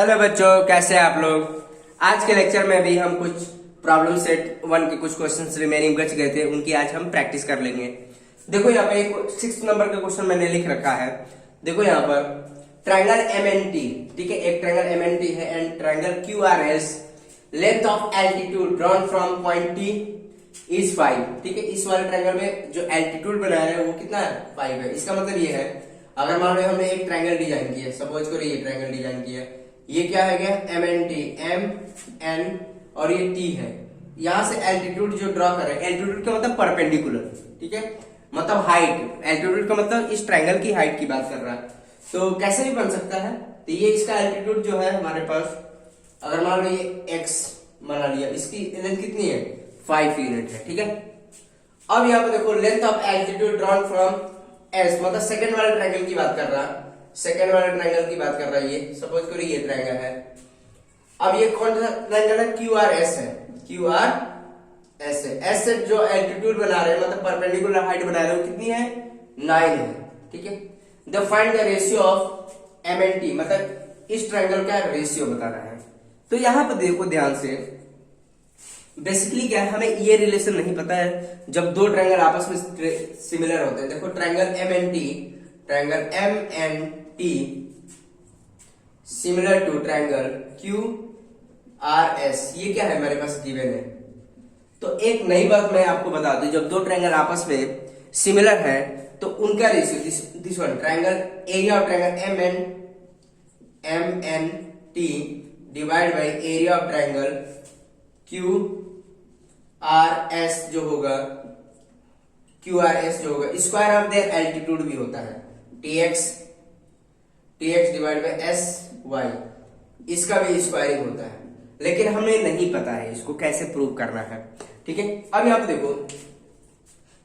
Hello बच्चों, कैसे हैं आप लोग। आज के लेक्चर में भी हम कुछ प्रॉब्लम सेट 1 के कुछ क्वेश्चंस रिमेनिंग बच गए थे, उनकी आज हम प्रैक्टिस कर लेंगे। देखो यहाँ पे एक 6 नंबर का क्वेश्चन मैंने लिख रखा है। देखो यहाँ पर ट्रायंगल MNT, ठीक है, एक ट्रायंगल MNT है and triangle QRS, length of altitude drawn from point T is 5, ठीक है। इस वाले ट्रायंगल में जो एल्टीट्यूड बनाया है वो कितना है, 5 है। इसका मतलब ये है, अगर मान लो हमने एक ट्रायंगल डिजाइन किया, सपोज करो ये ट्रायंगल डिजाइन किया, ये क्या है गया MNT, MN और ये T है। यहां से एल्टीट्यूड जो ड्रॉ कर रहे हैं, एल्टीट्यूड का मतलब परपेंडिकुलर, ठीक है, मतलब हाइट। एल्टीट्यूड का मतलब इस ट्रायंगल की हाइट की बात कर रहा है। तो कैसे भी बन सकता है, तो ये इसका एल्टीट्यूड जो है हमारे पास, अगर मान लो ये x मान लिया, इसकी लेंथ कितनी है, 5 यूनिट है, ठीक है। अब यहाँ पे देखो length of altitude drawn from S, मतलब सेकंड वाले ट्रायंगल की बात कर रहा है, सेकंड वाले ट्रायंगल की बात कर रहा है। ये सपोज करो ये ट्रायंगल है। अब ये कौन सा ट्रायंगल है, QRS है, QRS है। S से जो एल्टीट्यूड बना रहे हैं, मतलब परपेंडिकुलर हाइट बना रहे हैं, वो कितनी है, 9 है, ठीक है। The find the ratio of MNT, मतलब इस ट्रायंगल का रेशियो बताना है। तो यहां पर देखो ध्यान से, बेसिकली क्या है, हमें ये रिलेशन नहीं पता है जब दो ट्रायंगल आपस में सिमिलर होते हैं। देखो triangle MNT similar to triangle QRS, ये क्या है हमारे पास गिवन है। तो एक नई बात मैं आपको बता दूं, जब दो ट्रायंगल आपस में सिमिलर है तो उनका ratio, this one triangle, area of triangle MNT divide by area of triangle QRS जो होगा, स्क्वायर ऑफ देयर एल्टीट्यूड भी होता है, TX डिवाइड बाय SY, इसका भी स्क्वायरिंग होता है। लेकिन हमें नहीं पता है इसको कैसे प्रूव करना है, ठीक है। अब यहाँ पे देखो,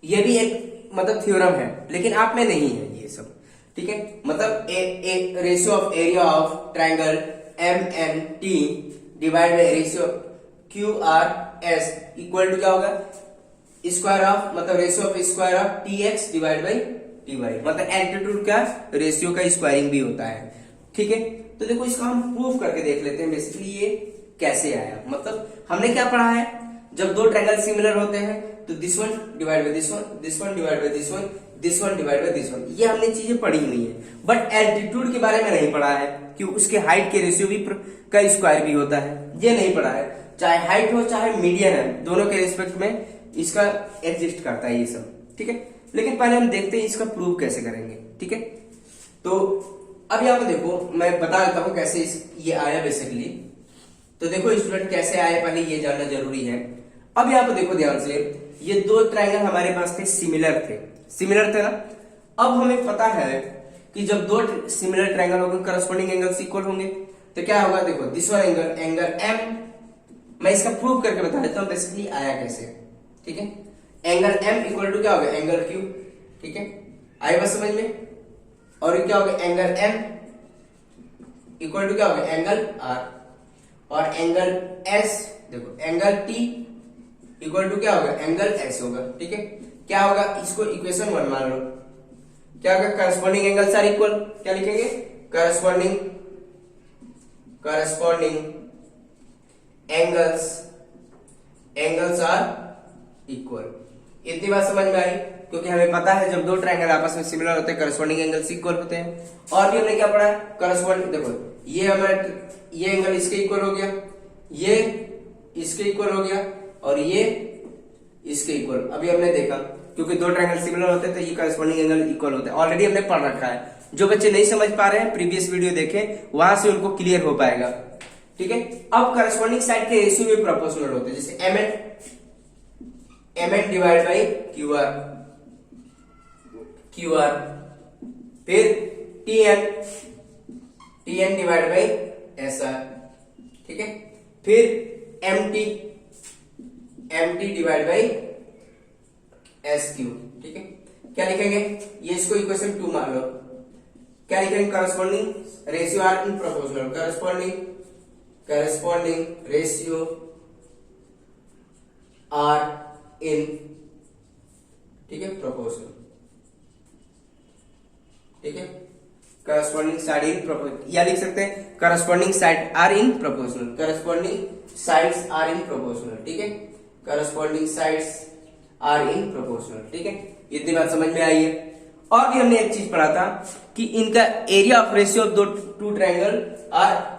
ये भी एक मतलब थ्योरम है, लेकिन आप में नहीं है ये सब, ठीक है। मतलब एक ratio of area of triangle MNT divide by ratio QRS equal to क्या होगा, स्क्वायर ऑफ, मतलब ratio of square of TX divide by TY, मतलब एल्टीट्यूड का रेशियो का स्क्वायरिंग भी होता है, ठीक है। तो देखो इसको हम प्रूव करके देख लेते हैं बेसिकली ये कैसे आया। मतलब हमने क्या पढ़ा है, जब दो ट्रायंगल सिमिलर होते हैं तो this one divide by this one, this one divide by this one, this one divide by this one, ये हमने चीजें पढ़ी हुई है। बट एल्टीट्यूड के बारे में नहीं पढ़ा है कि उसके हाइट के रेशियो भी का स्क्वायर भी होता है, ये नहीं पढ़ा है। चाहे हाइट हो चाहे मीडियन है, दोनों के रिस्पेक्ट में इसका एग्जिस्ट करता है ये सब, ठीक है। लेकिन पहले हम देखते हैं इसका प्रूव कैसे करेंगे, ठीक है। तो अब यहाँ पे देखो, मैं बता देता हूं कैसे ये आया बेसिकली। तो देखो स्टूडेंट, कैसे आया पहले ये जानना जरूरी है। अब यहाँ पे देखो ध्यान से, ये दो ट्रायंगल हमारे पास थे, सिमिलर थे ना। अब हमें पता है कि जब दो सिमिलर ट्रायंगल होंगे, करस्पॉन्डिंग एंगल्स इक्वल होंगे, तो क्या होगा, देखो दिस वन एंगल M, मैं इसका प्रूव करके बता देता हूं बेसिकली आया कैसे, ठीक है। एंगल M इक्वल टू क्या होगा, एंगल Q, ठीक है, आए बस समझ में। और ये क्या होगा, एंगल M इक्वल टू क्या होगा, एंगल R, और एंगल S, देखो एंगल T इक्वल टू क्या होगा, एंगल S होगा, ठीक है। क्या होगा, इसको इक्वेशन 1 मान लो, क्या होगा, करस्पॉन्डिंग एंगल्स आर इक्वल, क्या लिखेंगे, करस्पॉन्डिंग एंगल्स आर इक्वल। इतनी बात समझ में आई, क्योंकि हमें पता है जब दो ट्रायंगल आपस में सिमिलर होते हैं, करस्पॉन्डिंग एंगल्स इक्वल होते हैं। और भी हमने क्या पढ़ा है, करस्पॉन्डिंग, देखो ये हमारा, ये एंगल इसके इक्वल हो गया, ये इसके इक्वल हो गया, और ये इसके इक्वल। अभी हमने देखा, क्योंकि दो ट्रायंगल सिमिलर होते हैं तो ये करस्पॉन्डिंग एंगल इक्वल होते हैं, ऑलरेडी हमने पढ़ रखा है। जो बच्चे नहीं समझ पा रहे हैं, प्रीवियस वीडियो देखें, वहां से उनको क्लियर हो पाएगा, ठीक है। अब करस्पॉन्डिंग साइड के रेशियो भी प्रोपोर्शनल होते हैं, जैसे MN डिवाइड बाई QR, फिर TN डिवाइड बाई SR, ठीक है, फिर MT डिवाइड बाई SQ, ठीक है। क्या लिखेंगे, ये इसको इक्वेशन 2 मान लो, क्या लिखेंगे, corresponding ratio are in proportional, corresponding ratio are in, ठीक है, प्रोपोर्शनल, ठीक है, करस्पॉन्डिंग साइड इन प्रोपोर्शनल, या लिख सकते हैं corresponding side are in proportional, corresponding sides are in proportional, ठीक है, corresponding sides are in proportional, ठीक है, इतनी बात समझ में आई है। और भी हमने एक चीज पढ़ा था कि इनका एरिया ऑफ रेशियो ऑफ दो two triangle are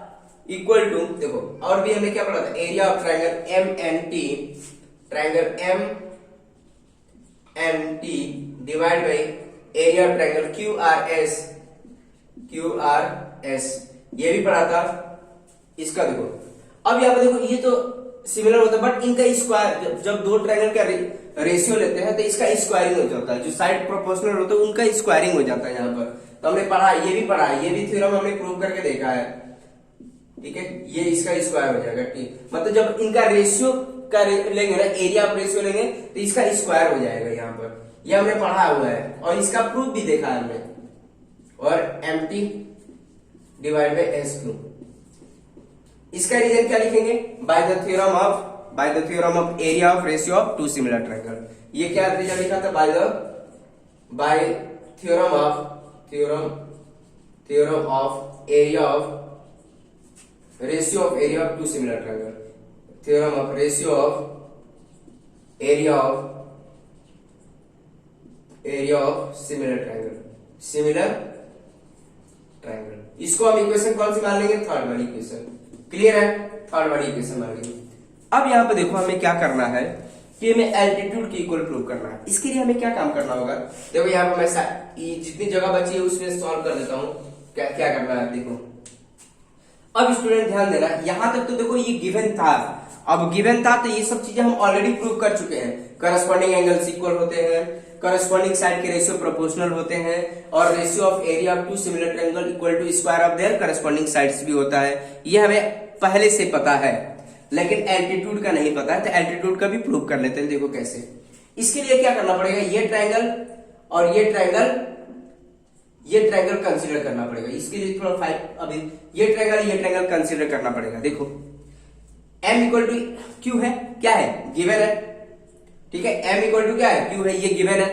equal to, देखो और भी हमने क्या पढ़ा था, area of triangle M N T, triangle M N T divide by area of triangle Q R S, Q R S, ये भी पढ़ा था। इसका देखो अब यहाँ पे देखो ये तो सिमिलर होता है, बट इनका स्क्वायर, जब दो ट्रायंगल का रेशियो लेते हैं तो इसका स्क्वायरिंग हो जाता है, जो साइड प्रोपोर्शनल होता है उनका स्क्वायरिंग हो जाता है यहाँ पर। तो हमने पढ़ा, ये भी पढ़ा, ये भी थ्योरम हमने प्रूव करके देखा है, ठीक है, ये इसका स्क्वायर हो जाएगा, ठीक, मतलब जब इनका रेशियो का लेंगे ना, एरिया ऑफ रेशियो लेंगे तो इसका स्क्वायर हो जाएगा यहाँ पर, ये हमने पढ़ा हुआ है और इसका प्रूफ भी देखा है हमने। और M T divide by S Q, इसका रीजन क्या लिखेंगे, by the theorem of area of ratio of two similar triangle. ये क्या रीजन लिखा था, by theorem of area of ratio of area of two similar triangle, theorem of ratio of area of similar triangle. इसको हम equation कौन सी मान लेंगे, थर्ड वाली इक्वेशन, क्लियर है, थर्ड वाली इक्वेशन मान लेंगे। अब यहाँ पे देखो हमें क्या करना है कि हमें एल्टीट्यूड की इक्वल प्रूव करना है। इसके लिए हमें क्या काम करना होगा, देखो यहाँ पे मैं जितनी जगह बची है उसमें सॉल्व कर देता हूँ, क्या क्या करना है देखो। अब स्टूडेंट ध्यान देना, यहां तक तो देखो ये गिवन था, अब गिवन था तो ये सब चीजें हम ऑलरेडी प्रूव कर चुके हैं, करस्पॉन्डिंग एंगल्स इक्वल होते हैं, करस्पॉन्डिंग साइड के रेशियो प्रोपोर्शनल होते हैं, और ratio of area of two similar triangle equal to square of their corresponding sides भी होता है, ये हमें पहले से पता है। लेकिन एल्टीट्यूड का नहीं पता है, तो एल्टीट्यूड का भी प्रूव कर लेते हैं, देखो कैसे। इसके लिए क्या करना पड़ेगा, ये ट्रायंगल और ये ट्रायंगल कंसीडर करना पड़ेगा। इसके लिए थोड़ा अभी ये ट्रायंगल कंसीडर करना पड़ेगा। देखो m इक्वल टू क्यू है, क्या है, गिवन है, ठीक है, m इक्वल टू क्या है, क्यू है, ये गिवन है,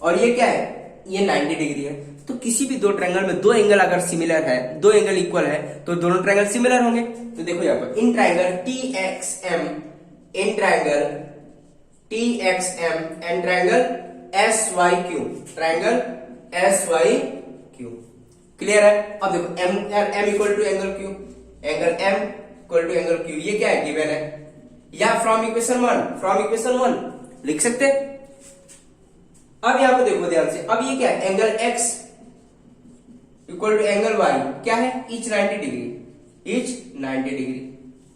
और ये क्या है, ये 90 डिग्री है। तो किसी भी दो ट्रायंगल में दो एंगल अगर सिमिलर है, दो एंगल इक्वल है, तो दोनों ट्रायंगल सिमिलर होंगे। तो देखो यहाँ पर in triangle TXM, in triangle TXM and triangle SYQ, triangle SYQ, clear है। अब देखो m equal to angle Q, angle m equal to angle Q, ये क्या है, गिवन है, या फ्रॉम इक्वेशन 1 लिख सकते हैं। अब यहां पे देखो ध्यान से, अब ये क्या है, angle x equal to angle y क्या है, ईच 90 डिग्री।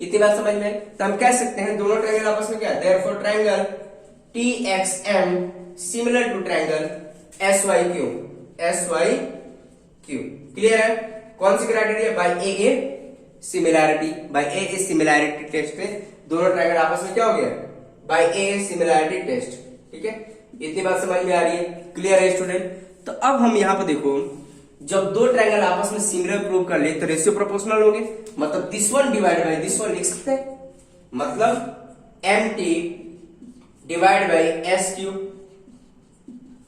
इतनी बात समझ में, तो हम कह सकते हैं दोनों ट्रायंगल आपस में क्या है, therefore triangle TXM similar to triangle SYQ, clear है। कौन सी criteria, by AA similarity test पे दोनों ट्रायंगल आपस में क्या हो गया, बाय AA सिमिलैरिटी टेस्ट, ठीक है, इतनी बात समझ में आ रही है, क्लियर है स्टूडेंट। तो अब हम यहाँ पे देखो, जब दो ट्रायंगल आपस में सिमिलर प्रूव कर ले तो रेशियो प्रोपोर्शनल होंगे, मतलब this one divide by this one लिख सकते हैं, मतलब MT डिवाइड बाय SQ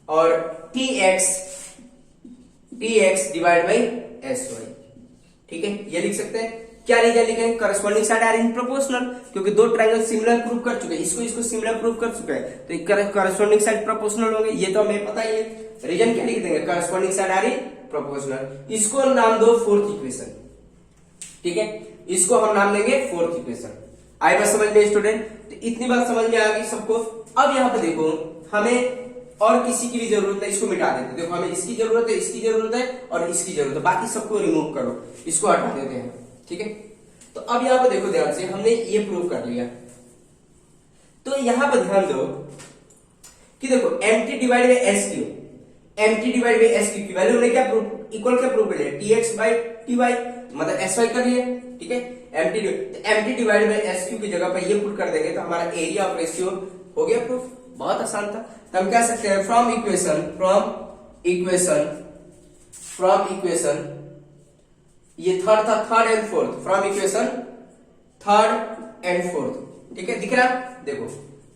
और TX डिवाइड बाय SY, ठीक है, ये लिख सकते हैं। क्या रीजन लिखेंगे, corresponding side are in proportional, क्योंकि दो ट्रायंगल सिमिलर प्रूव कर चुके हैं, इसको सिमिलर प्रूव कर चुके हैं, तो करस्पॉन्डिंग साइड प्रोपोर्शनल होंगे, ये तो हमें पता ही है। रीजन क्या लिख देंगे, corresponding side are in proportional. इसको नाम दो फोर्थ इक्वेशन, ठीक है, इसको हम नाम देंगे फोर्थ इक्वेशन। आई बात समझ में स्टूडेंट, तो इतनी बात समझ में आ गई सबको। अब यहाँ पे देखो हमें और किसी की भी जरूरत है, इसको मिटा देते हैं। देखो हमें इसकी जरूरत है, इसकी जरूरत है और इसकी जरूरत है, बाकी सबको रिमूव करो, इसको हटा देते हैं, ठीक है। तो अब यहाँ पे देखो ध्यान से, हमने ये प्रूव कर लिया, तो यहाँ पे ध्यान दो कि देखो MT divide by SQ, MT divide by SQ की वैल्यू हमने क्या प्रूव, इक्वल क्या प्रूव कर लिया, TX बाय TY, मतलब SY कर लिया, ठीक है। MT डिवाइड बाय SQ की जगह पर ये पुट कर देंगे तो हमारा एरिया ऑफ रेशियो हो गया प्रूफ, बहुत आसान था। तो हम कह सकते हैं फ्रॉम इक्वेशन ये थर्ड था, third and fourth, from equation third and fourth, ठीक है, दिख रहा है, देखो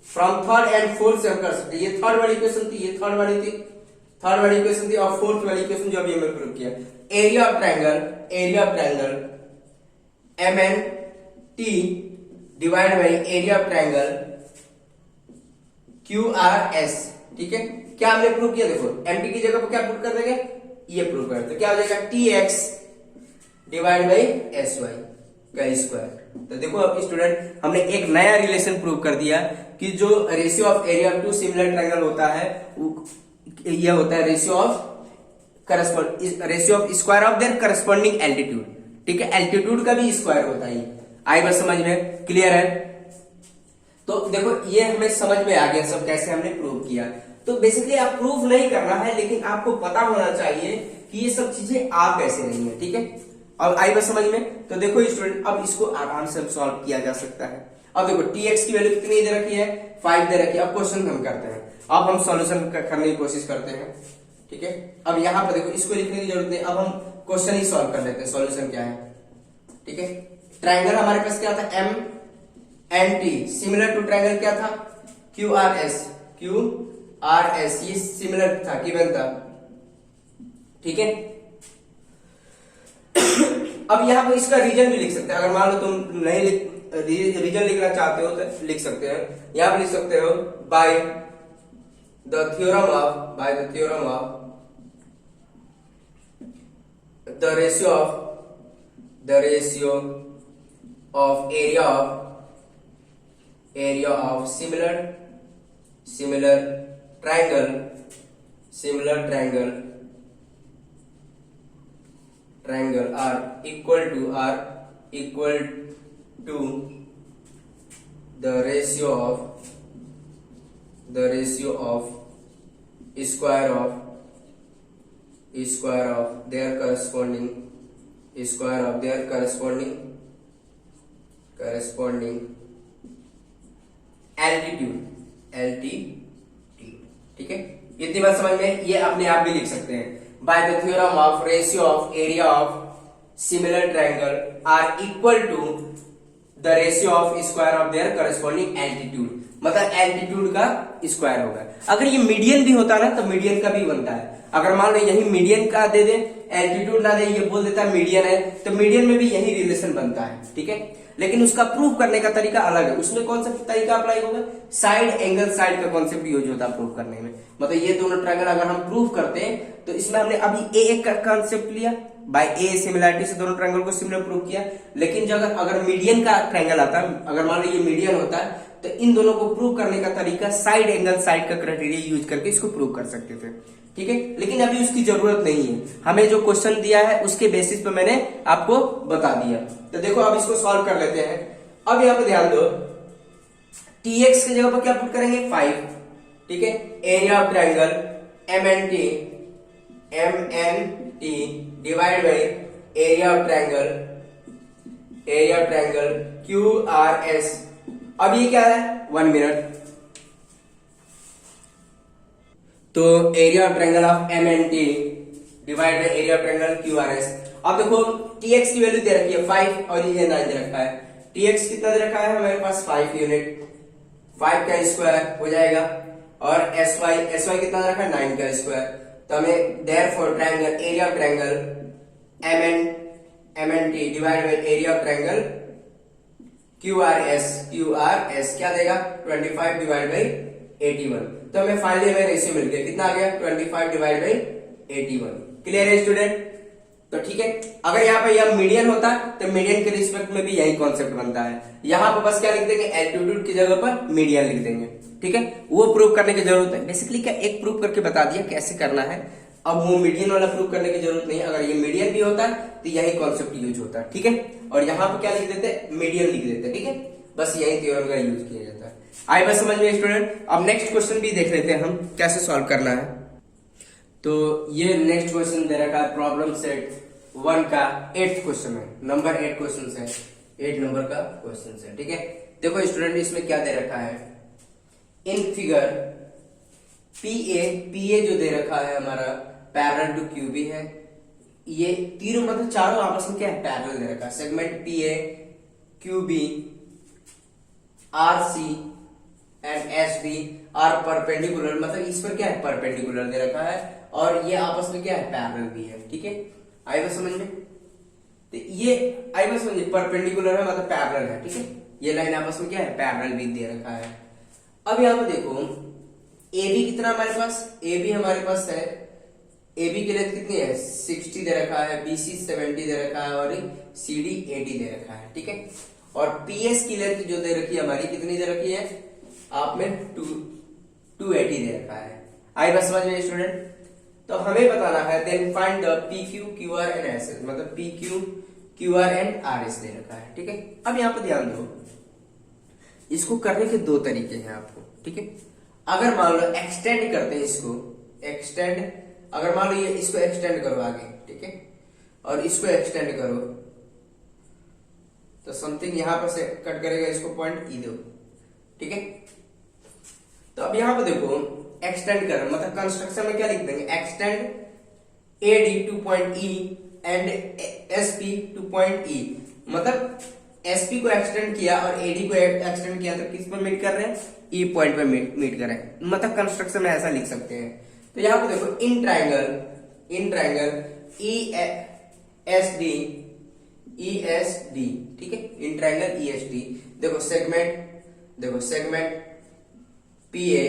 फ्रॉम थर्ड एंड फोर्थ से हम कर सकते हैं। ये थर्ड वाली इक्वेशन थी, ये थर्ड वाली थी, थर्ड वाली इक्वेशन थी, और फोर्थ वाली इक्वेशन जो अभी हमने प्रूव किया, area of triangle M N T divide by area of triangle Q R S. ठीक है, क्या हमने प्रूव किया, देखो एम टी की जगह पर क्या प्रूव कर देंगे, ये प्रूव कर, तो क्या हो जाएगा T X divide by S Y का स्क्वायर। तो देखो अब स्टूडेंट हमने एक नया रिलेशन प्रूव कर दिया कि जो ratio of area of two similar triangle होता है ये होता है ratio of square of their corresponding altitude. ठीक है, एल्टीट्यूड का भी स्क्वायर होता है। आई बस समझ में क्लियर है? तो देखो ये हमें समझ में आ गया सब कैसे हमने प्रूव किया। तो बेसिकली आप प्रूफ नहीं करना है, लेकिन आपको पता होना चाहिए कि ये सब चीजें आ कैसे रही है। ठीक है, अब आई बस समझ में। तो देखो स्टूडेंट अब इसको आराम से सॉल्व किया जा सकता है। अब देखो टी एक्स की वैल्यू कितनी दे रखी है, 5 दे रखी है। अब क्वेश्चन हम करते हैं, अब हम सॉल्यूशन करने की कोशिश करते हैं। ठीक है, अब यहां पर देखो इसको लिखने की जरूरत नहीं, अब हम क्वेश्चन ही सॉल्व कर लेते हैं, सॉल्यूशन क्या है। ठीक है, ट्रायंगल हमारे पास क्या था, M N T, similar to triangle क्या था, क्यू आर एस, ये सिमिलर था, गिवन था। ठीक है, अब यहां पर इसका रीजन भी लिख सकते हैं। अगर मान लो तुम नहीं रीजन लिखना चाहते हो तो लिख सकते हैं, यहां पर लिख सकते हो bye the theorem of the ratio of area of similar triangle are equal to the ratio of square of their corresponding altitude। ठीक है, इतनी बात समझ में। ये अपने आप भी लिख सकते हैं, by the theorem of ratio of area of similar triangle are equal to the ratio of square of their corresponding altitude। मतलब एल्टीट्यूड का स्क्वायर होगा। अगर ये मीडियन भी होता ना तो मीडियन का भी बनता है। अगर मान लो यही मीडियन का दे दे, एल्टीट्यूड ना दे, ये बोल देता मीडियन है, तो मीडियन में भी यही रिलेशन बनता है। ठीक है, लेकिन उसका प्रूफ करने का तरीका अलग है। उसमें कौन सा तरीका अप्लाई होगा, साइड एंगल साइड का कॉन्सेप्ट यूज होता है प्रूफ करने में। मतलब ये दोनों ट्रायंगल अगर हम प्रूफ करते हैं तो इसमें हमने अभी ए का कॉन्सेप्ट लिया, बाय ए सिमिलरिटी से दोनों ट्रायंगल को सिमिलर प्रूफ किया। लेकिन जो अगर मीडियन का ट्रायंगल आता, अगर मान लो ये मीडियन होता है, तो इन दोनों को प्रूव करने का तरीका साइड एंगल साइड का क्राइटेरिया यूज करके इसको प्रूव कर सकते थे। ठीक है, लेकिन अभी उसकी जरूरत नहीं है। हमें जो क्वेश्चन दिया है उसके बेसिस पे मैंने आपको बता दिया। तो देखो अब इसको सॉल्व कर लेते हैं। अब यहाँ पे ध्यान दो, टी एक्स की जगह पर क्या पुट करेंगे, 5। ठीक है, area of triangle M N T divide by area of triangle Q R S. अब ये क्या है, 1 मिनट। तो area of triangle of M N T divide by area of triangle Q R S. अब देखो टी एक्स की value दे रखी है 5 और ये 9 दे रखा है। टी एक्स कितना दे रखा है हमारे पास, 5 यूनिट, 5 का स्क्वायर हो जाएगा। और एस वाई कितना दे रखा है, 9 का स्क्वायर। तो हमें therefore triangle area of triangle M N T divide by area of triangle Q R S क्या देगा, 25 डिवाइड बाई 81। तो हमें फाइनली हमें रेशियो मिल गया, कितना आ गया, 25 डिवाइड बाई 81। क्लियर है स्टूडेंट? तो ठीक है, अगर यहाँ पे यह मीडियन होता तो मीडियन के रिस्पेक्ट में भी यही कॉन्सेप्ट बनता है। यहाँ पे बस क्या लिख देंगे, एल्टीट्यूड की जगह पर मीडियन लिख देंगे। ठीक है, वो प्रूव करने की जरूरत है। बेसिकली क्या एक प्रूव करके बता दिया कैसे करना है। अब वो मीडियन वाला प्रूव करने की जरूरत नहीं है। अगर ये मीडियन भी होता तो यही कॉन्सेप्ट यूज होता है। ठीक है, और यहाँ पे क्या लिख देते, मीडियन लिख देते। ठीक है, बस यही थ्योरम का यूज किया जाता है। आई बस समझ में स्टूडेंट। अब नेक्स्ट क्वेश्चन भी देख लेते हैं हम कैसे सॉल्व करना है। तो ये नेक्स्ट क्वेश्चन दे रखा है प्रॉब्लम सेट 1 का 8th क्वेश्चन है, नंबर 8 क्वेश्चन है, 8 नंबर का क्वेश्चन है। ठीक है, देखो स्टूडेंट इसमें क्या दे रखा है, इन फिगर पीए जो दे रखा है हमारा पैरेलल टू क्यूबी है। ये तीनों मतलब चारों आपस में क्या है, पैरेलल दे रखा है। Segment PA QB RC and SB are perpendicular, मतलब इस पर क्या है, परपेंडिकुलर दे रखा है, और ये आपस में क्या है, पैरेलल भी है। ठीक है, आई बात समझ में? तो ये आई बात समझिए, परपेंडिकुलर है मतलब पैरेलल है। ठीक है, ये लाइन आपस में क्या है, पैरेलल भी दे रखा है। अब यहाँ पे देखो ए बी कितना हमारे पास, ए बी हमारे पास है, ए बी की लेंथ कितनी है, 60 दे रखा है, बी सी 70 दे रखा है, और सी डी 80 दे रखा है। ठीक है, और पी एस की लेंथ जो दे रखी है हमारी, कितनी दे रखी है आप में, 280 दे रखा है। आई बात समझ में स्टूडेंट? तो हमें बताना है then find the P Q Q R and S S, मतलब P Q Q R and R S दे रखा है। ठीक है, अब यहाँ पे ध्यान दो, इसको करने के दो तरीके हैं आपको। ठीक है, अगर मान लो एक्सटेंड करते हैं इसको, एक्सटेंड, अगर मान लो ये इसको एक्सटेंड करो आगे, ठीक है, और इसको एक्सटेंड करो, तो समथिंग यहां पर से कट करेगा, इसको पॉइंट ई दो। ठीक है, तो अब यहां पर देखो एक्सटेंड कर, मतलब कंस्ट्रक्शन में क्या लिख देंगे, extend A D two point E and S P two point ई, मतलब एसपी को एक्सटेंड किया और एडी को एक्सटेंड किया, तो किस पर मीट कर रहे हैं, ई पॉइंट पर मीट कर रहे हैं, मतलब कंस्ट्रक्शन में ऐसा लिख सकते हैं। तो यहां पर देखो in triangle E S D, ठीक है, in triangle E S D, देखो segment P A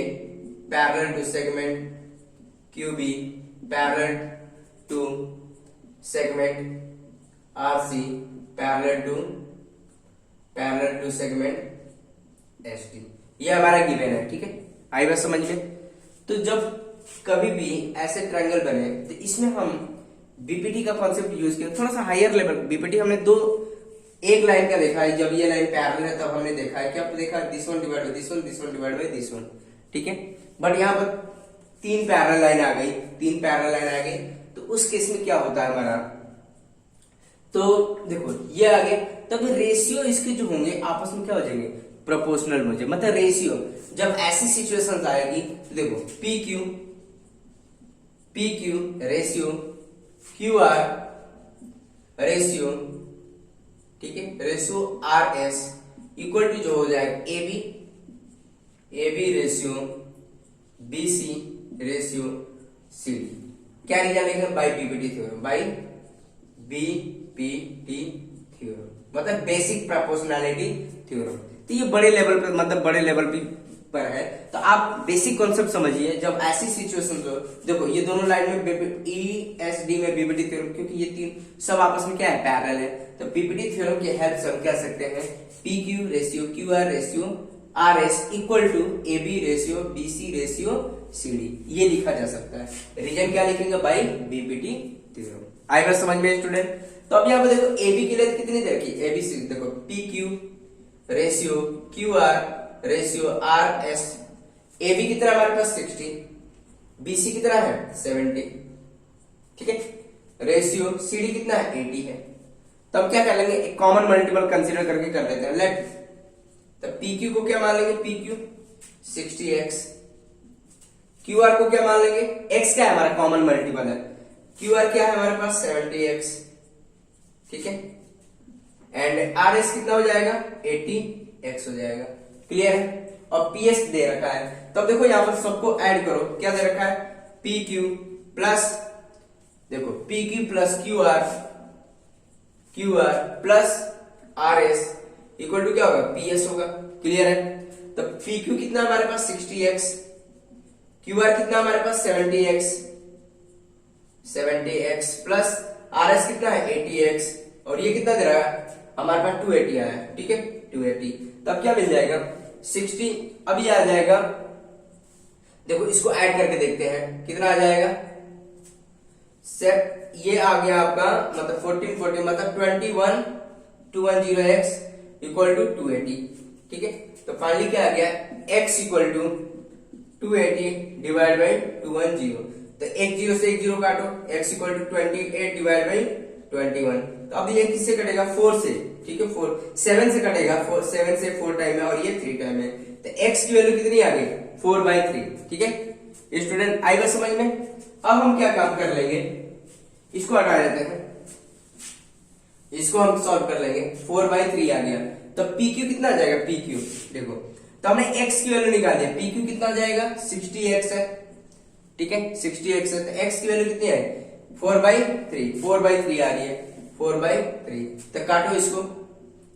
parallel to segment Q B parallel to segment R C parallel to segment S D, ये हमारा गिवन है। ठीक है, आई बात समझ में? तो जब कभी भी ऐसे ट्रायंगल बने तो इसमें हम बीपीटी का कॉन्सेप्ट यूज किया, थोड़ा सा हायर लेवल बीपीटी। हमने एक लाइन का देखा है, जब ये लाइन पैरेलल है तब हमने देखा है, क्या देखा, this one divide by this one, this one divide by this one. ठीक है, बट यहाँ पर तीन पैरेलल लाइन आ गई, तो उस केस में क्या होता है हमारा, तो देखो ये आ गया, तब रेशियो इसके जो होंगे आपस में क्या हो जाएंगे, प्रोपोर्शनल हो जाए, मतलब रेशियो। जब ऐसी सिचुएशन आएगी तो देखो P Q ratio Q R ratio, ठीक है, ratio R S equal to जो हो जाएगा A B ratio B C ratio C D. क्या निकालेंगे, by BPT theorem, by BPT theorem, मतलब बेसिक प्रोपोर्शनैलिटी थ्योरम। तो ये बड़े लेवल पे, मतलब बड़े लेवल पर है, तो आप बेसिक कॉन्सेप्ट समझिए। जब ऐसी सिचुएशन तो देखो ये दोनों लाइन में ई एस डी में बीपीटी थ्योरम, क्योंकि ये तीन सब आपस में क्या है, पैरेलल है, तो बीपीटी थ्योरम की हेल्प से हम कह सकते हैं P Q ratio Q R ratio R S equal to A B ratio B C ratio C D, ये लिखा जा सकता है। रीजन क्या लिखेंगे, बाई बीपीटी थ्योरम। आई बात समझ में स्टूडेंट? तो अब यहाँ पे देखो ए बी की लेंथ कितनी दे रखी, ए बी सी, देखो P Q ratio Q R ratio R S, A B कितना हमारे पास 60, बी सी कितना है 70, ठीक है, रेशियो सी डी कितना है 80 है। तब क्या कर लेंगे, एक कॉमन मल्टीपल कंसीडर करके कर लेते हैं, लेट, तब पी क्यू को क्या मान लेंगे, P Q 60x, Q R को क्या मान लेंगे, x क्या है हमारा कॉमन मल्टीपल है, क्यू आर क्या है हमारे पास 70x, ठीक है, एंड आर एस कितना हो जाएगा 80x हो जाएगा। क्लियर है? और पीएस दे रखा है, तब देखो यहां पर सबको ऐड करो, क्या दे रखा है, पी क्यू प्लस, देखो P Q plus Q R plus R S equal to क्या होगा, पीएस होगा। क्लियर है? तब पी क्यू कितना हमारे पास 60x, क्यू आर कितना हमारे पास 70x प्लस आर एस कितना है 80x, और ये कितना दे रहा है हमारे पास 280 आया है, ठीक है, 280। तब क्या मिल जाएगा 60, अभी आ जाएगा, देखो इसको ऐड करके देखते हैं कितना आ जाएगा, ये आ गया आपका, मतलब 14 मतलब 21210x इक्वल टू 280, ठीक है। तो फाइनली क्या आ गया, x equal to 280 divide by 210, तो एक जीरो से एक जीरो काटो, x equal to 28 divide by 21, तो अब ये किससे कटेगा, 4 से, ठीक है, 7 से कटेगा, 7 से 4 टाइम है और ये 3 टाइम है, तो x की वैल्यू कितनी आ गई 4/3, ठीक है स्टूडेंट, आई बात समझ में। अब हम क्या काम कर लेंगे, इसको हटा देते हैं, इसको हम सॉल्व कर लेंगे, 4/3 आ गया, तो PQ कितना आ जाएगा, PQ देखो, तो हमने x की वैल्यू निकाल दिया, PQ कितना आ जाएगा 60x है, ठीक है 60x है, तो x की वैल्यू कितनी है 4/3, 4/3 आ रही है, 4/3। तो काटो इसको,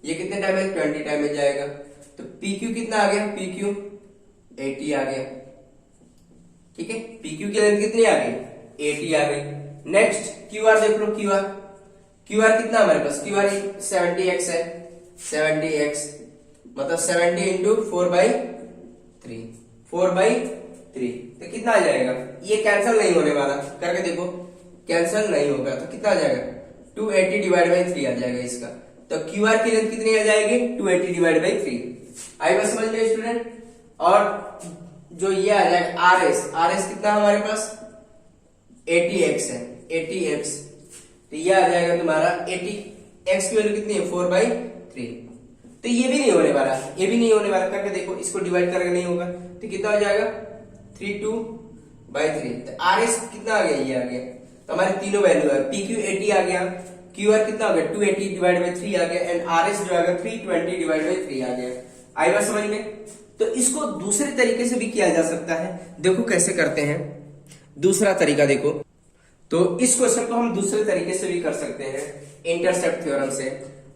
ये कितने टाइम में 20 टाइम में जाएगा, तो PQ कितना आ गया, PQ 80 आ गया, ठीक है PQ की लेंथ कितनी आ गई 80 आ गई। नेक्स्ट QR देख लो, QR कितना हमारे पास, QR 70x है, 70x मतलब 70 इंटू 4/3, 4/3 तो कितना आ जाएगा, ये कैंसिल नहीं होने वाला, करके देखो कैंसिल नहीं होगा, तो कितना आ जाएगा 280 डिवाइड बाई 3 आ जाएगा इसका। तो QR की लेंथ कितनी आ जाएगी 280 डिवाइड बाई 3। आई बात समझ में स्टूडेंट। और जो ये आ जाएगा RS कितना हमारे पास 80x है, 80x, तो ये आ जाएगा तुम्हारा 80x की वैल्यू कितनी है 4/3। तो ये भी नहीं होने वाला, ये भी नहीं होने वाला, करके देखो इसको डिवाइड करके नहीं होगा, तो कितना हो जाएगा 32/3। तो RS कितना आ गया, ये आ गया, तो हमारे तीनों वैल्यू है, PQ 80 आ गया, QR कितना हो गया 280 डिवाइड बाई 3 आ गया, एंड RS जो आ गया 320 डिवाइड बाई 3 आ गया। आई बात समझ में। तो इसको दूसरे तरीके से भी किया जा सकता है, देखो कैसे करते हैं, दूसरा तरीका देखो। तो इस क्वेश्चन को हम दूसरे तरीके से भी कर सकते हैं, इंटरसेप्ट थ्योरम से।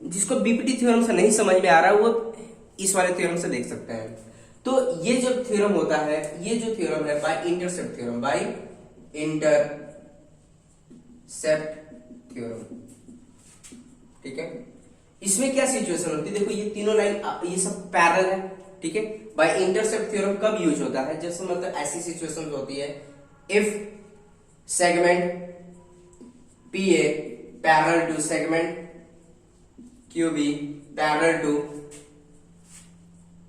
जिसको बीपीटी थ्योरम से नहीं समझ में आ रहा वो इस वाले थ्योरम से देख सकते हैं। तो ये जो थ्योरम होता है, ये जो थ्योरम है by intercept theorem, by intercept theorem, ठीक है। इसमें क्या सिचुएशन होती है, देखो ये तीनों लाइन ये सब पैरेलल है, ठीक है। बाय इंटरसेप्ट थ्योरम कब यूज होता है, जैसे मतलब ऐसी सिचुएशन होती है, if segment PA parallel to segment QB parallel to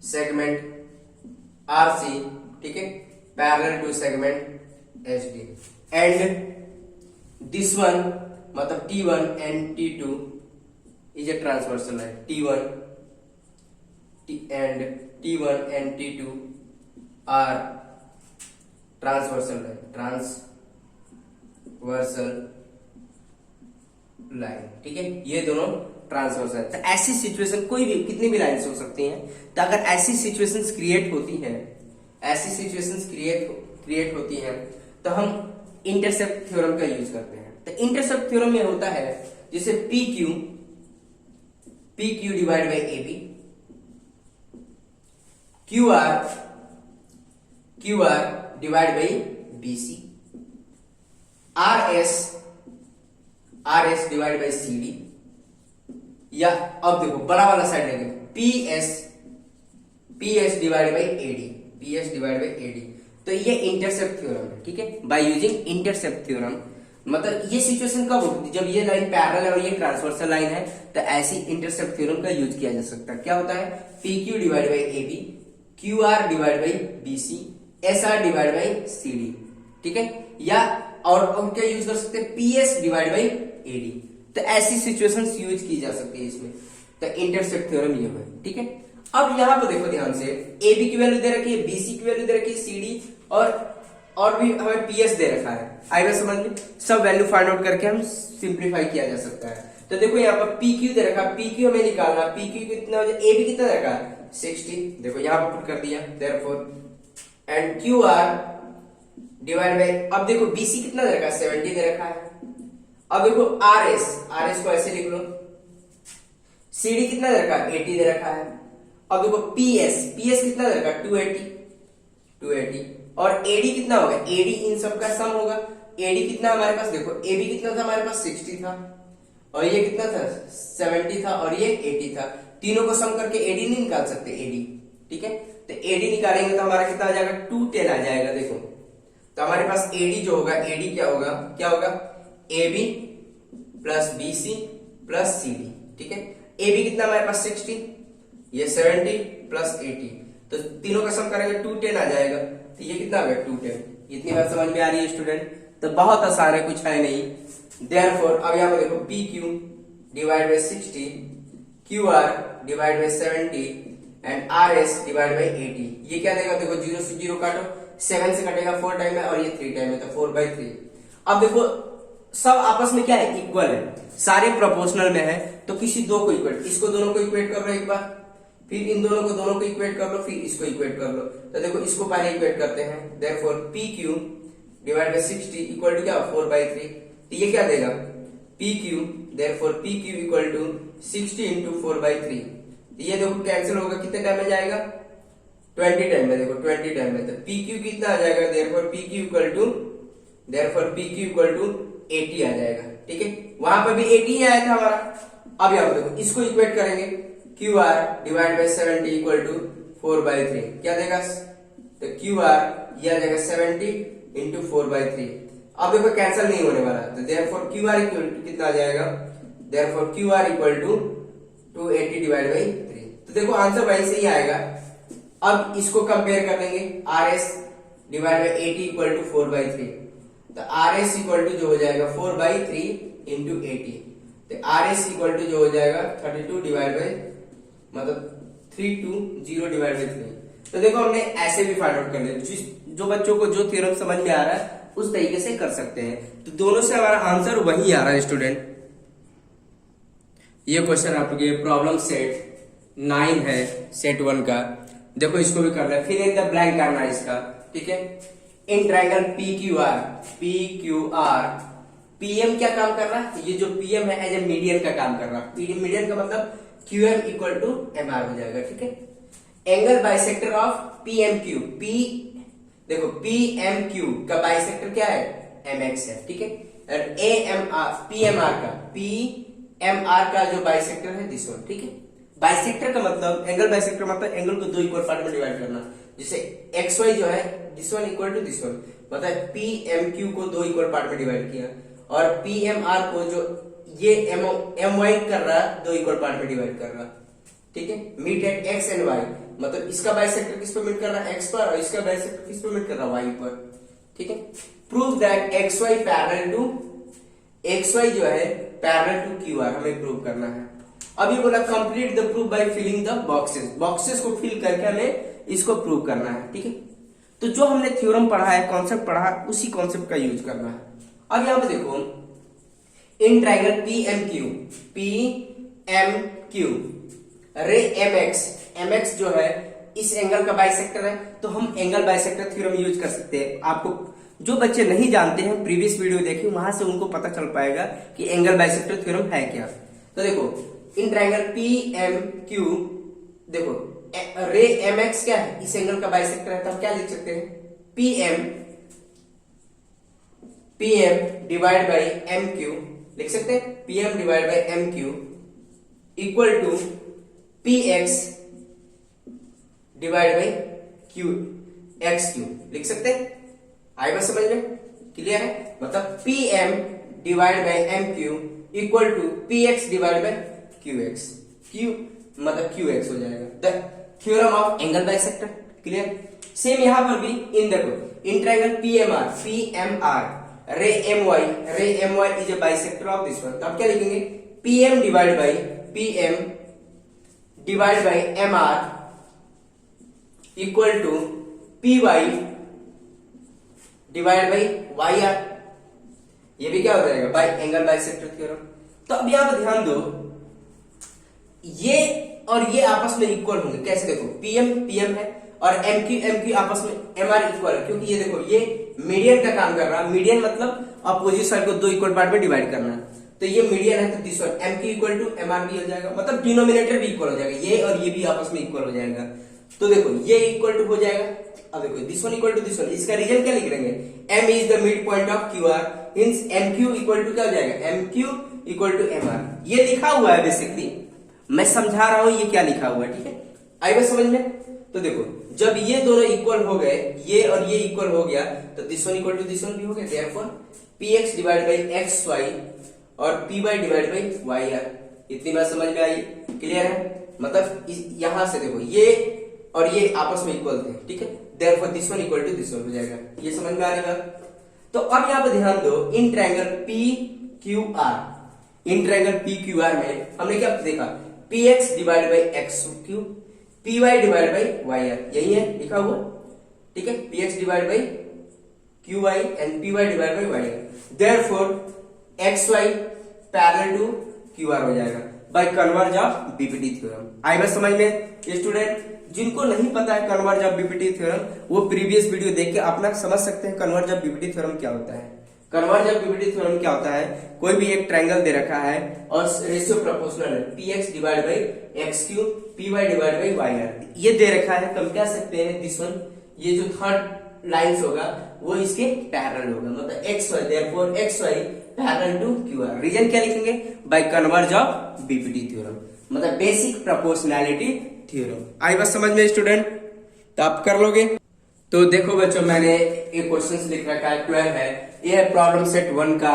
segment RC, ठीक है, parallel to segment SD, and this one मतलब T1 एंड T2 is a transversal line, T1 and T2 are transversal line, ठीक है, ये दोनों ट्रांसवर्सल। तो ऐसी सिचुएशन कोई भी कितनी भी लाइन्स हो सकती हैं, तो अगर ऐसी सिचुएशंस क्रिएट होती हैं, ऐसी सिचुएशंस क्रिएट होती हैं, तो हम इंटरसेप्ट थ्योरम का यूज करते हैं। तो इंटरसेप्ट थ्योरम में होता है जैसे PQ divide by AB, QR divide by BC, RS divide by CD, या अब देखो बड़ा वाला साइड लेंगे PS डिवाइड बाई AD, तो ये इंटरसेप्ट थ्योरम है, ठीक है, बाय यूजिंग इंटरसेप्ट थ्योरम। मतलब ये सिचुएशन कब होती है, जब ये लाइन पैरेलल है और ये ट्रांसवर्सल लाइन है, तो ऐसी इंटरसेप्ट थ्योरम का यूज किया जा सकता है। क्या होता है PQ divide by AB, QR divide by BC, SR divide by CD, ठीक है, या और क्या यूज कर सकते हैं PS डिवाइड बाई AD। तो ऐसी सिचुएशंस यूज की जा सकती है इसमें। तो इंटरसेप्ट थ्योरम ये है, ठीक है। अब यहां पर देखो ध्यान से, AB की वैल्यू दे रखी है, BC की वैल्यू दे रखी है, CD और भी हमें PS दे रखा है। आई बात समझ में, सब वैल्यू फाइंड आउट करके हम सिंप्लीफाई किया जा सकता है। तो देखो यहाँ पर PQ दे रखा है, PQ हमें निकालना, PQ कितना हो जाए, AB कितना दे रखा है 60, देखो यहाँ पर पुट कर दिया, therefore and QR divide bye, अब देखो BC कितना दे रखा है 70 दे रखा है। अब देखो RS को ऐसे लिख लो, CD कितना दे रखा है 80 दे रखा है। अब देखो PS कितना दे रखा है 280, और AD कितना होगा, AD इन सब का सम होगा। AD कितना हमारे पास, देखो AB कितना था हमारे पास 60 था, और ये कितना था 70 था, और ये 80 था। तीनों को सम करके AD नहीं निकाल सकते, AD, ठीक है। तो AD निकालेंगे तो हमारा कितना आ जाएगा 210 आ जाएगा। देखो तो हमारे पास AD जो होगा, AD क्या होगा AB plus BC plus CD, ठीक है। AB कितना हमारे पास 60, ये 70 प्लस 80, तो तीनों का सम करेंगे 210 आ जाएगा। तो ये कितना आ गया 210। इतनी बात समझ में आ रही है स्टूडेंट। तो बहुत आसान है, कुछ है नहीं। देयरफॉर अब यहाँ पर देखो PQ divide by 60, QR divide by 70 and RS divide by 80। ये क्या देगा, देखो 0 से 0 काटो, 7 से कटेगा 4 टाइम है, और ये 3 टाइम है, तो 4/3। अब देखो सब आपस में क्या है, इक्वल है, सारे प्रोपोर्शनल में है, तो किसी दो को इक्वेट, इसको दोनों को इक्वेट कर लो एक बार, फिर इन दोनों को इक्वेट कर लो, फिर इसको इक्वेट कर लो। तो देखो इसको पहले इक्वेट करते हैं, therefore PQ divide by 60 equal to क्या 4/3। तो ये क्या देगा PQ, therefore PQ equal to 60 into 4/3। तो ये देखो कैंसिल होगा, कितने टाइम में जाएगा 20 टाइम में, देखो 20 टाइम में। तो PQ कितना आ जाएगा, देयरफॉर PQ इक्वल टू 80 आ जाएगा। ठीक है, वहां पर भी 80 ही आया था हमारा। अब यहाँ देखो इसको इक्वेट करेंगे, QR divide by 70 equal to 4/3 क्या देगा, तो QR ये आ जाएगा 70 इंटू 4/3। अब देखो कैंसिल नहीं होने वाला, तो देयरफॉर QR इक्वल टू कितना आ जाएगा, therefore QR equal to 280 divide by 3। तो देखो आंसर वहीं से ही आएगा। अब इसको कंपेयर कर लेंगे, RS divide by 80 equal to 4/3। तो RS इक्वल टू जो हो जाएगा 4/3 इंटू 80। तो RS इक्वल टू जो हो जाएगा 32 डिवाइड बाय मतलब 320 डिवाइड बाय 3। तो देखो हमने ऐसे भी फाइंड आउट कर लिया, जो बच्चों को जो थ्योरम समझ में आ रहा है उस तरीके से कर सकते हैं। तो दोनों से हमारा आंसर वही आ रहा है स्टूडेंट। ये क्वेश्चन आपके प्रॉब्लम सेट 9 है, सेट 1 का। देखो इसको भी कर रहे हैं, फिर इन द ब्लैंक करना है इसका। ठीक है, इन ट्रायंगल PQR PM क्या काम कर रहा है, ये जो PM है एज ए मीडियन का काम कर रहा है। मीडियन का मतलब QM इक्वल टू MR हो जाएगा। ठीक है, एंगल बाइसेक्टर ऑफ PMQ, देखो PMQ का बाइसेक्टर क्या है MX है। ठीक है, और PMR का जो बाइसेक्टर है दिस वन। ठीक है, बाइसेक्टर का मतलब एंगल बाइसेक्टर मतलब एंगल को दो इक्वल पार्ट में डिवाइड करना। जैसे XY जो है this one equal to this one, मतलब PMQ को दो इक्वल पार्ट में डिवाइड किया, और PMR को जो ये MY कर रहा है दो इक्वल पार्ट में डिवाइड कर रहा। ठीक है, meet at X and Y, मतलब इसका बाइसेक्टर किस पर मीट कर रहा है X पर, और इसका बाइसेक्टर किस पर मीट कर रहा है Y पर। ठीक है, prove that XY parallel to, XY जो है पैरेलल टू QR हमें प्रूव करना है। अब ये बोला complete the proof by filling the boxes, boxes को फिल करके हमें इसको प्रूव करना है। ठीक है, तो जो हमने थ्योरम पढ़ा है, कॉन्सेप्ट पढ़ा है, उसी कॉन्सेप्ट का यूज करना है। अब यहां पे देखो इन ट्रायंगल PMQ रे MX जो है इस एंगल का बाइसेक्टर है, तो हम एंगल बाइसेक्टर थ्योरम यूज कर सकते हैं। आपको जो बच्चे नहीं जानते हैं प्रीवियस वीडियो देखिए, वहां से उनको पता चल पाएगा कि एंगल बाइसेक्टर थ्योरम है क्या। तो देखो इन ट्रायंगल PMQ, देखो रे MX क्या है, इस एंगल का बाइसेक्टर है, तो हम क्या लिख सकते हैं PM डिवाइड बाई MQ लिख सकते हैं, PM divide by MQ equal to PX divide by XQ लिख सकते हैं। आई बात समझ में, क्लियर है, मतलब PM divide by MQ equal to PX divide by QX, Q मतलब QX हो जाएगा। The theorem of angle bisector, clear. Same यहां पर भी इन देखो in triangle PMR ray MY is a bisector of this one, तो हम क्या लिखेंगे PM divide by MR equal to PY divide by YR, ये भी क्या हो जाएगा बाई एंगल बाइसेक्टर थ्योरम। तो अब यहां पर ध्यान दो, ये और ये आपस में इक्वल होंगे, कैसे देखो PM है और MQ आपस में MR इक्वल है, क्योंकि ये देखो ये मीडियन का काम कर रहा है। मीडियन मतलब अपोजिट साइड को दो इक्वल पार्ट में डिवाइड करना, तो ये मीडियन है, तो this one MQ equal to MR भी हो जाएगा, मतलब डिनोमिनेटर भी इक्वल हो जाएगा, ये और ये भी आपस में इक्वल हो जाएगा। तो देखो ये इक्वल टू हो जाएगा। अब देखो this one equal to this one, इसका रीजन क्या लिख लेंगे M is the midpoint of QR, hence MQ equal to क्या हो जाएगा MQ इक्वल टू MR। ये लिखा हुआ है बेसिकली, मैं समझा रहा हूं ये क्या लिखा हुआ है। ठीक है, आई बात समझ में। तो देखो जब ये दोनों इक्वल हो गए, ये और ये इक्वल हो गया, तो this one equal to this one भी हो गया, therefore PX divide by XY और PY डिवाइड बाई YR। इतनी बात समझ में आई, क्लियर है, मतलब यहां से देखो ये और ये आपस में इक्वल थे। ठीक है, therefore this one equal to this one हो जाएगा, ये समझ में आ रहेगा। तो अब यहां पर ध्यान दो, इन ट्रायंगल PQR में हमने क्या देखा PX divide by XQ, PY divide by YR, यही है लिखा हुआ। ठीक है, PX divide by QY and PY divide by YR, therefore XY parallel to QR हो जाएगा। By converse of BPT theorem. आई बस समझ में स्टूडेंट? जिनको नहीं पता है कन्वर्ज ऑफ बीपीटी थ्योरम, वो प्रीवियस वीडियो देख के अपना समझ सकते हैं कन्वर्ज ऑफ बीपीटी थ्योरम क्या होता है। कन्वर्ज ऑफ बीपीटी थ्योरम क्या होता है? कोई भी एक ट्रायंगल दे रखा है और रेशियो प्रोपोर्शनल है, px divide by X cube, py divide by Y R, ये दे रखा है। तो हम क्या सकते हैं, दिस वन, ये जो थर्ड लाइंस होगा वो इसके पैरेलल होगा, मतलब xy, therefore xy parallel to qr। Reason क्या लिखेंगे? By converse of BPT theorem, मतलब बेसिक प्रोपोर्शनैलिटी थ्योरम। आई बस समझ में स्टूडेंट? तो आप कर लोगे। तो देखो बच्चों, मैंने एक क्वेश्चन लिख रखा है, 12 है, ये है प्रॉब्लम सेट 1 का,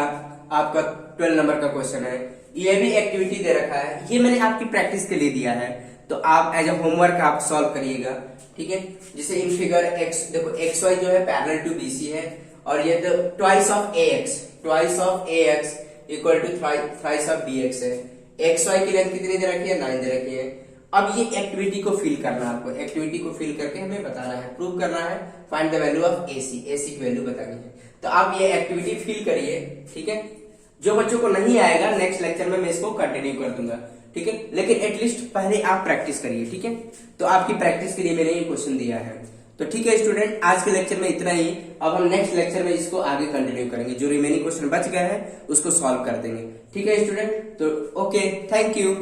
आपका 12 नंबर का क्वेश्चन है। ये भी एक्टिविटी दे रखा है, ये मैंने आपकी प्रैक्टिस के लिए दिया है, तो आप एज ए होमवर्क आप सॉल्व करिएगा, ठीक है। जैसे इन फिगर एक्स, देखो एक्स वाई जो है पैरेलल टू बीसी है, और ये तो twice of A X equal to thrice of B X है। एक्स वाई की लेंथ कितनी दे रखी है? 9 दे रखी है। अब ये एक्टिविटी को फिल करना है आपको, एक्टिविटी को फिल करके हमें बताना है, प्रूव करना है, find the value of AC, AC की वैल्यू बतानी है। तो आप ये एक्टिविटी फिल करिए, ठीक है। जो बच्चों को नहीं आएगा नेक्स्ट लेक्चर में मैं इसको कंटिन्यू कर दूंगा, ठीक है, लेकिन एटलीस्ट पहले आप प्रैक्टिस करिए, ठीक है। तो आपकी प्रैक्टिस के लिए मैंने ये क्वेश्चन दिया है। तो ठीक है स्टूडेंट, आज के लेक्चर में इतना ही। अब हम नेक्स्ट लेक्चर में इसको आगे कंटिन्यू करेंगे, जो रिमेनिंग क्वेश्चन बच गया है उसको सॉल्व कर देंगे, ठीक है स्टूडेंट। तो ओके, थैंक यू।